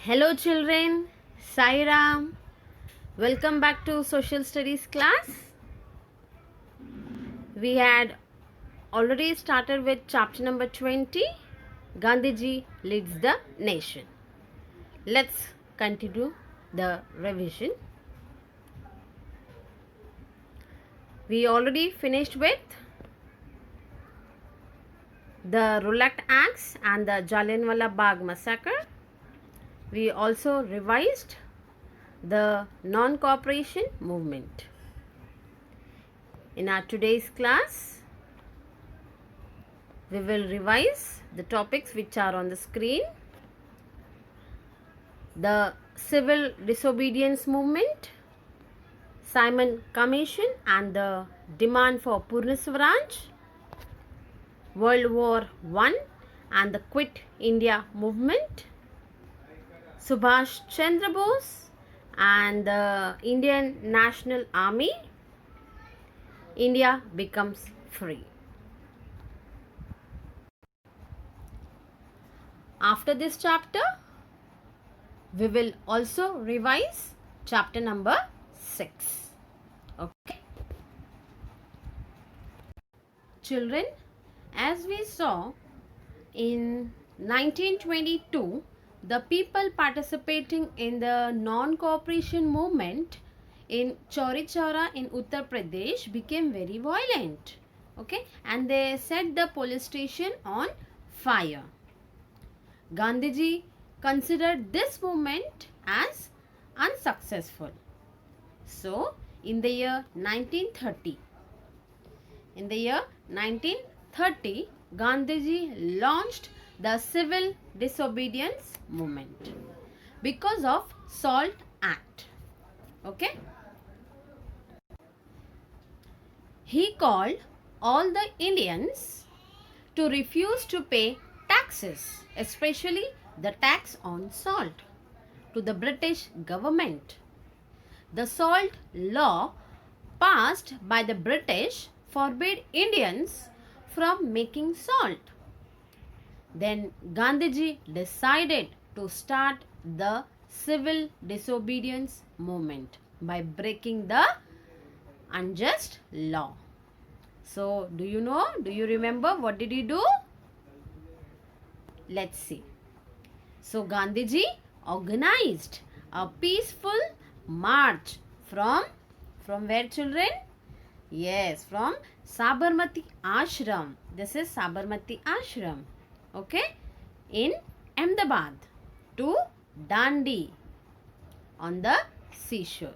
Hello children, Sai Ram. Welcome back to social studies class. We had already started with chapter number 20. Gandhiji leads the nation. Let's continue the revision. We already finished with the Rowlatt Acts and the Jallianwala Bagh massacre. We also revised the non-cooperation movement. In our today's class, we will revise the topics which are on the screen. The civil disobedience movement, Simon Commission and the demand for Purna Swaraj, World War I and the Quit India movement, Subhash Chandra Bose and the Indian National Army, India becomes free. After this chapter, we will also revise chapter number 6. Okay. Children, as we saw in 1922, the people participating in the non-cooperation movement in Chauri Chaura in Uttar Pradesh became very violent. Okay, and they set the police station on fire. Gandhiji considered this movement as unsuccessful. So, in the year 1930, Gandhiji launched the civil disobedience movement because of SALT Act. Okay. He called all the Indians to refuse to pay taxes, especially the tax on salt, to the British government. The salt law passed by the British forbade Indians from making salt. Then Gandhiji decided to start the civil disobedience movement by breaking the unjust law. So, do you remember what did he do? Let's see. So, Gandhiji organized a peaceful march from where, children? Yes, from Sabarmati Ashram. This is Sabarmati Ashram. Okay, in Ahmedabad to Dandi on the seashore.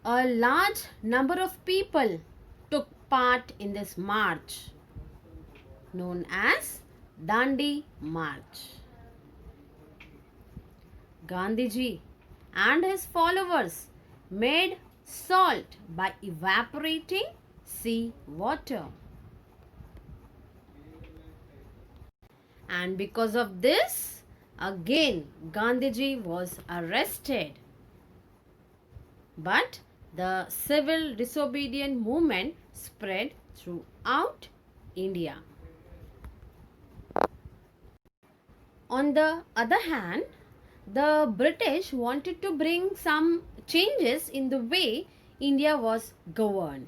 A large number of people took part in this march known as Dandi March. Gandhiji and his followers made salt by evaporating sea water. And because of this, again Gandhiji was arrested. But the civil disobedient movement spread throughout India. On the other hand, the British wanted to bring some changes in the way India was governed.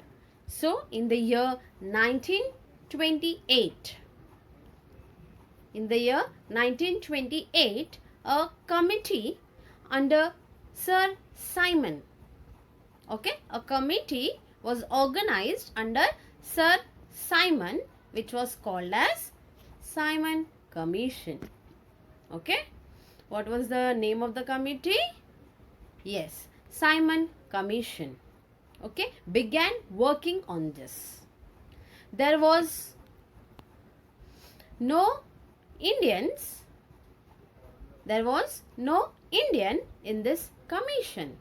So, in the year 1928, a committee under Sir Simon, a committee was organized under Sir Simon, which was called as Simon Commission. Okay. What was the name of the committee? Yes, Simon Commission. Okay, began working on this. There was no Indians. There was no Indian in this commission.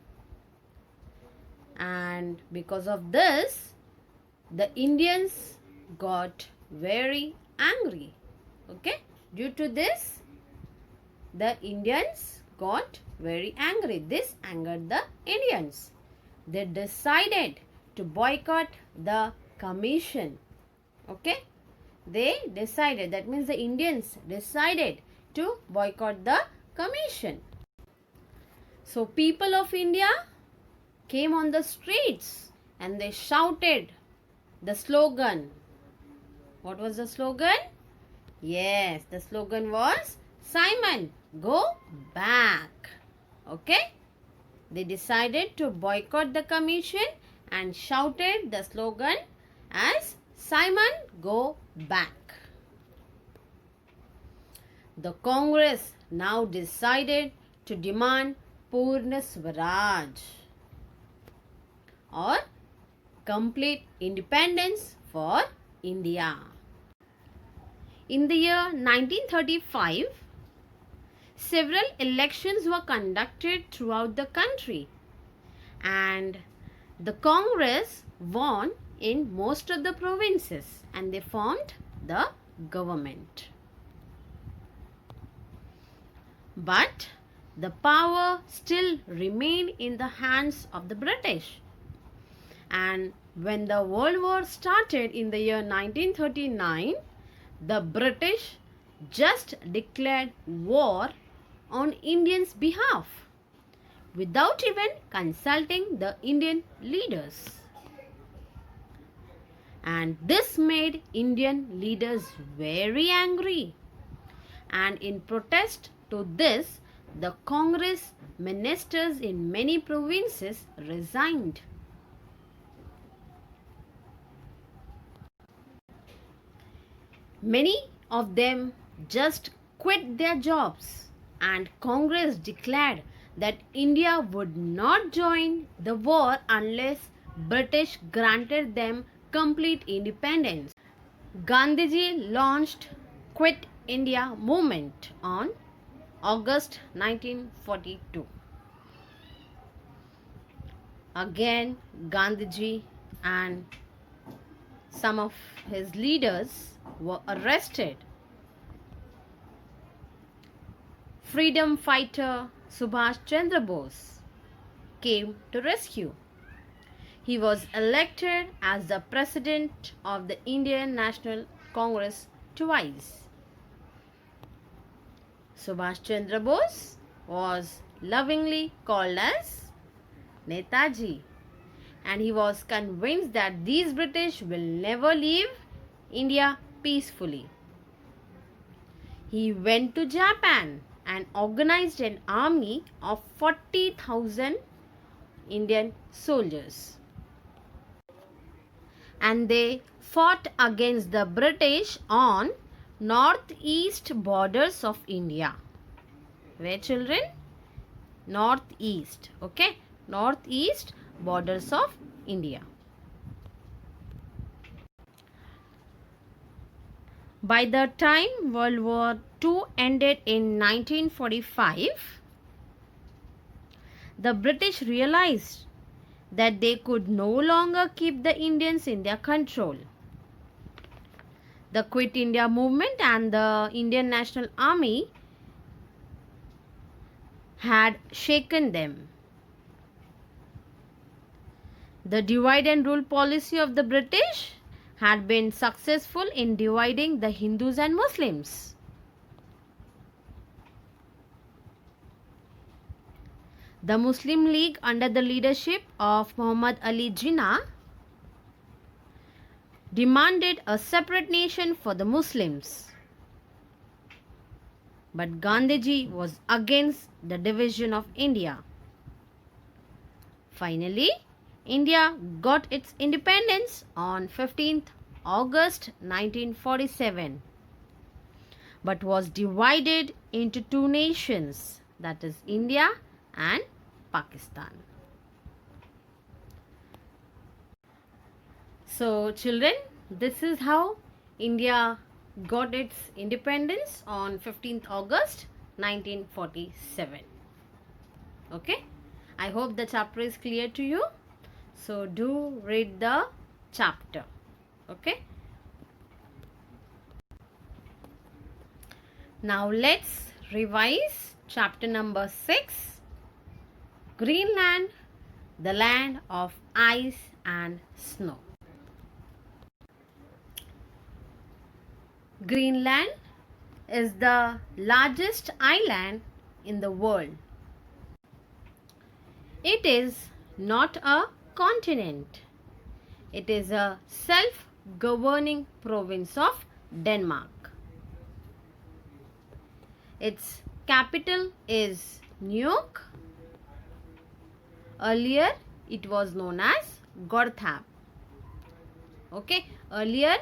And because of this, the Indians got very angry. Okay, due to this, the Indians got very angry. This angered the Indians. They decided to boycott the commission. Okay. They decided, that means the Indians decided to boycott the commission. So people of India came on the streets and they shouted the slogan. What was the slogan? Yes, the slogan was, Simon, go back. Okay? They decided to boycott the commission and shouted the slogan as, Simon, go back. The Congress now decided to demand Purna Swaraj, or complete independence for India. In the year 1935, several elections were conducted throughout the country and the Congress won in most of the provinces and they formed the government. But the power still remained in the hands of the British. And when the World War started in the year 1939, the British just declared war on Indians' behalf without even consulting the Indian leaders. And this made Indian leaders very angry. And in protest to this, the Congress ministers in many provinces resigned. Many of them just quit their jobs, and Congress declared that India would not join the war unless British granted them complete independence. Gandhiji launched Quit India movement on August 1942. Again, Gandhiji and some of his leaders were arrested. Freedom fighter Subhash Chandra Bose came to rescue. He was elected as the president of the Indian National Congress twice. Subhash Chandra Bose was lovingly called as Netaji, and he was convinced that these British will never leave India peacefully. He went to Japan and organized an army of 40,000 Indian soldiers. And they fought against the British on northeast borders of India. Where, children? Northeast. Okay? Northeast borders of India. By the time World War II ended in 1945, the British realized that they could no longer keep the Indians in their control. The Quit India movement and the Indian National Army had shaken them. The divide and rule policy of the British had been successful in dividing the Hindus and Muslims. The Muslim League under the leadership of Muhammad Ali Jinnah demanded a separate nation for the Muslims. But Gandhiji was against the division of India. Finally, India got its independence on 15th August 1947, but was divided into two nations, that is India and Pakistan. So children, this is how India got its independence on 15th August 1947. Okay, I hope the chapter is clear to you. So do read the chapter. Okay. Now let's revise chapter number 6. Greenland, the land of ice and snow. Greenland is the largest island in the world. It is not a continent. It is a self-governing province of Denmark. Its capital is Nuuk. Earlier, it was known as Gotthard. Okay, earlier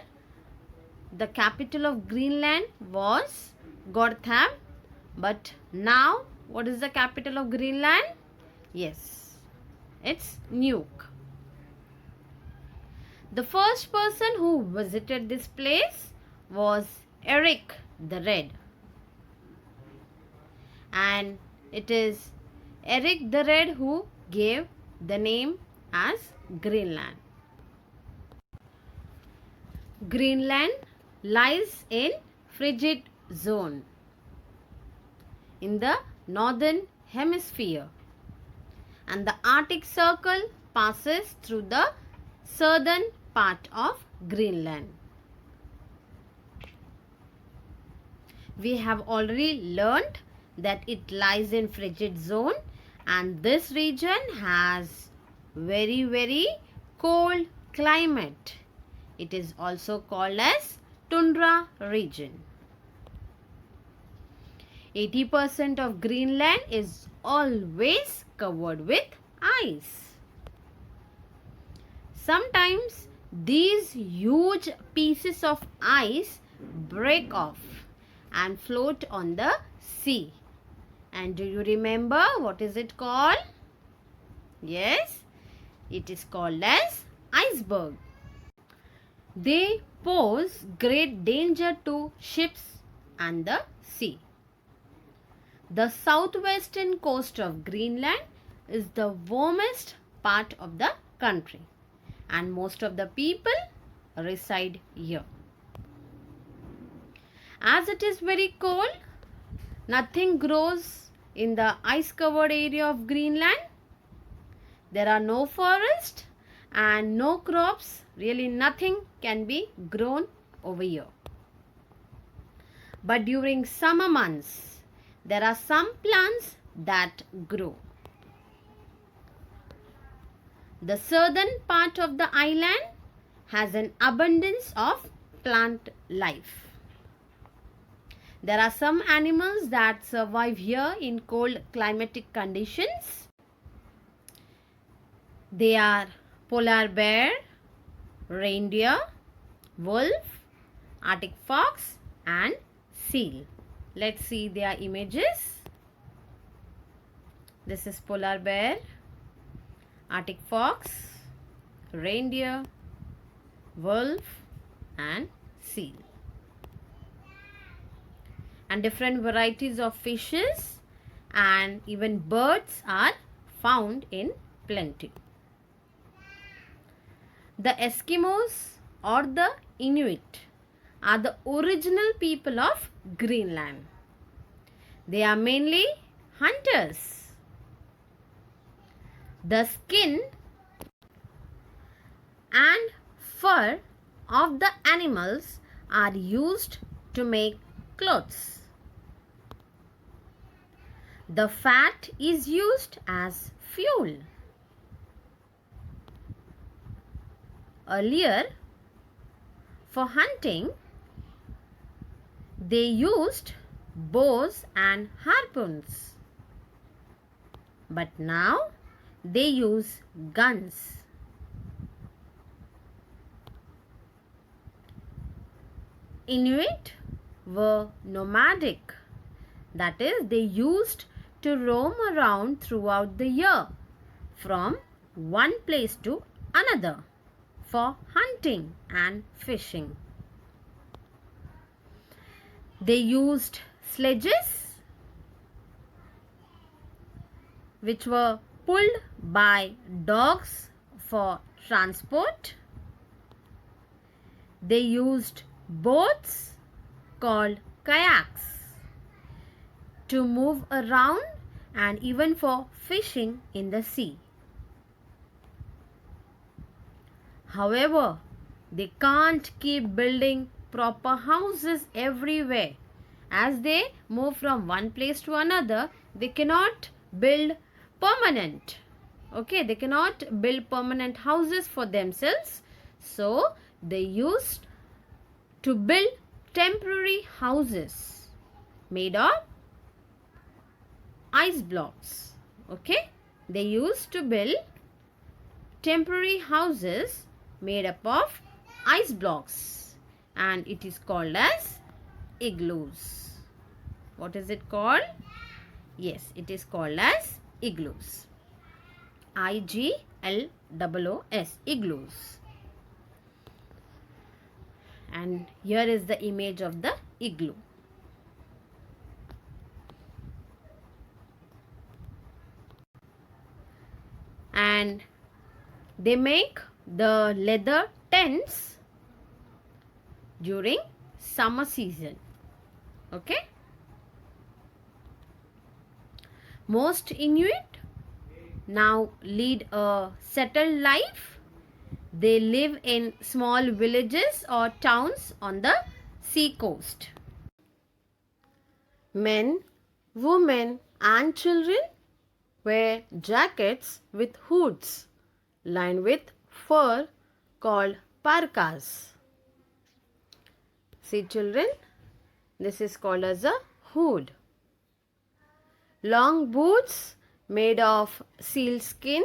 the capital of Greenland was Gotthard, but now what is the capital of Greenland? Yes, it's Nuuk. The first person who visited this place was Eric the Red. And it is Eric the Red who gave the name as Greenland. Greenland lies in frigid zone in the northern hemisphere, and the Arctic Circle passes through the southern part of Greenland. We have already learned that it lies in frigid zone, and this region has very cold climate. It is also called as tundra region. 80% of Greenland is always covered with ice. Sometimes these huge pieces of ice break off and float on the sea. And do you remember what is it called? Yes, it is called as iceberg. They pose great danger to ships and the sea. The southwestern coast of Greenland is the warmest part of the country, and most of the people reside here. As it is very cold, nothing grows in the ice-covered area of Greenland. There are no forests and no crops. Really nothing can be grown over here. But during summer months, there are some plants that grow. The southern part of the island has an abundance of plant life. There are some animals that survive here in cold climatic conditions. They are polar bear, reindeer, wolf, Arctic fox and seal. Let's see their images. This is polar bear, Arctic fox, reindeer, wolf and seal. And different varieties of fishes and even birds are found in plenty. The Eskimos or the Inuit are the original people of Greenland. They are mainly hunters. The skin and fur of the animals are used to make clothes. The fat is used as fuel. Earlier, for hunting, they used bows and harpoons. But now, they use guns. Inuit were nomadic. That is, they used to roam around throughout the year from one place to another for hunting and fishing. They used sledges which were pulled by dogs for transport. They used boats called kayaks to move around and even for fishing in the sea. However, they can't keep building proper houses everywhere. As they move from one place to another, they cannot build permanent. Okay, they cannot build permanent houses for themselves. So, they used to build temporary houses made of ice blocks. Okay, they used to build temporary houses made up of ice blocks, and it is called as igloos. What is it called? Yes, it is called as igloos. IGLOOS, igloos. And here is the image of the igloo. And they make the leather tents during summer season. Okay. Most Inuit now lead a settled life. They live in small villages or towns on the sea coast. Men, women and children wear jackets with hoods lined with fur called parkas. See children, this is called as a hood. Long boots made of seal skin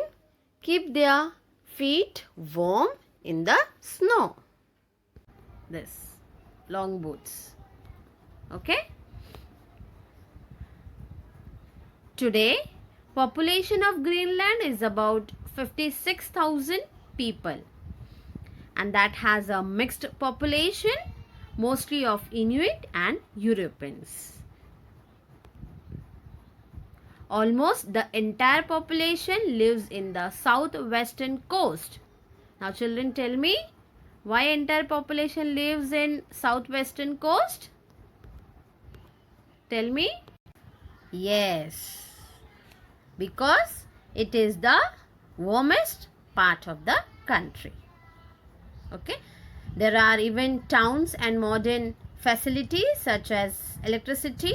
keep their feet warm in the snow. This long boots. Okay. Today, population of Greenland is about 56,000 people, and that has a mixed population, mostly of Inuit and Europeans. Almost the entire population lives in the southwestern coast. Now children, tell me, why entire population lives in southwestern coast? Tell me. Yes, because it is the warmest part of the country. Okay, there are even towns and modern facilities such as electricity,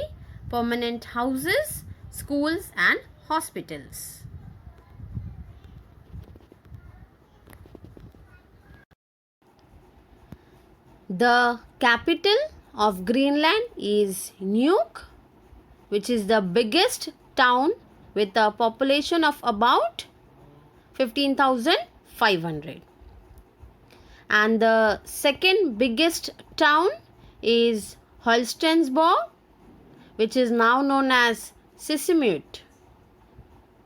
permanent houses, schools and hospitals. The capital of Greenland is Nuuk, which is the biggest town with a population of about 15,500. And the second biggest town is Holstensborg, which is now known as Sisimiut.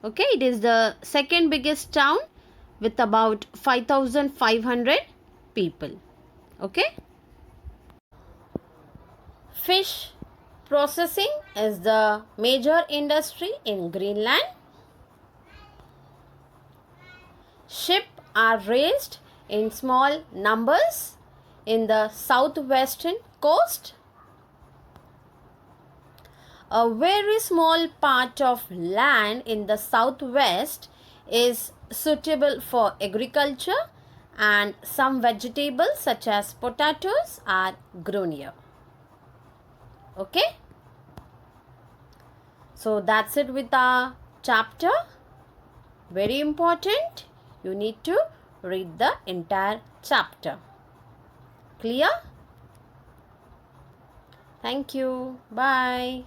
Okay, it is the second biggest town with about 5,500 people. Okay. Fish processing is the major industry in Greenland. Sheep are raised in small numbers in the southwestern coast. A very small part of land in the southwest is suitable for agriculture, and some vegetables such as potatoes are grown here. Okay. So that's it with our chapter. Very important. You need to read the entire chapter. Clear? Thank you. Bye.